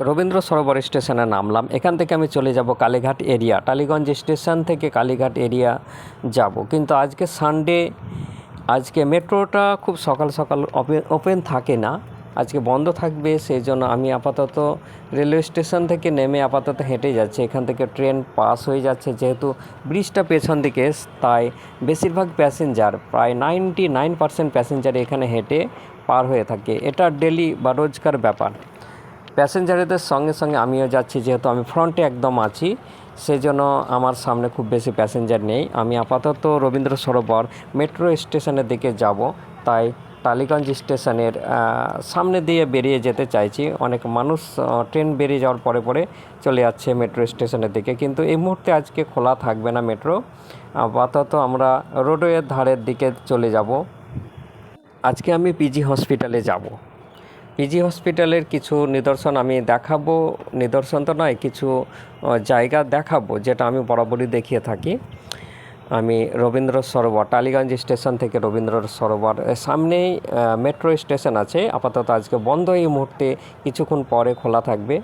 রবীন্দ্র সরোবর স্টেশনে নামলাম। এখান থেকে আমি চলে যাব কালীঘাট এরিয়া। টালিগঞ্জ স্টেশন থেকে কালীঘাট এরিয়া যাব, কিন্তু আজকে সানডে, আজকে মেট্রোটা খুব সকাল সকাল ওপেন থাকে না, আজকে বন্ধ থাকবে। সেই জন্য আমি আপাতত রেলওয়ে স্টেশন থেকে নেমে আপাতত হেঁটে যাচ্ছি। এখান থেকে ট্রেন পাস হয়ে যাচ্ছে, যেহেতু ব্রিজটা পেছন দিকে, তাই বেশিরভাগ প্যাসেঞ্জার, প্রায় 99% প্যাসেঞ্জার এখানে হেঁটে পার হয়ে থাকে। এটা ডেলি বা রোজকার ব্যাপার। প্যাসেঞ্জারদের সঙ্গে সঙ্গে আমিও যাচ্ছি, যেহেতু আমি ফ্রন্টে একদম আছি, সেজন্য আমার সামনে খুব বেশি প্যাসেঞ্জার নেই। আমি আপাতত রবীন্দ্র সরোবর মেট্রো স্টেশনের দিকে যাব, তাই টালিগঞ্জ স্টেশনের সামনে দিয়ে বেরিয়ে যেতে চাইছি। অনেক মানুষ ট্রেন বেরিয়ে যাওয়ার পরে পরে চলে যাচ্ছে মেট্রো স্টেশনের দিকে, কিন্তু এই মুহূর্তে আজকে খোলা থাকবে না মেট্রো। আপাতত আমরা রোডওয়ের ধারের দিকে চলে যাব। আজকে আমি পিজি হসপিটালে যাব। পিজি হসপিটালের কিছু নিদর্শন আমি দেখাবো, নিদর্শন তো নয়, কিছু জায়গা দেখাবো যেটা আমি বরাবরই দেখিয়ে থাকি। আমি রবীন্দ্র সরোবর, টালিগঞ্জ স্টেশন থেকে রবীন্দ্র সরোবর সামনেই মেট্রো স্টেশন আছে। আপাতত আজকে বন্ধ, এই মুহূর্তে কিছুক্ষণ পরে খোলা থাকবে।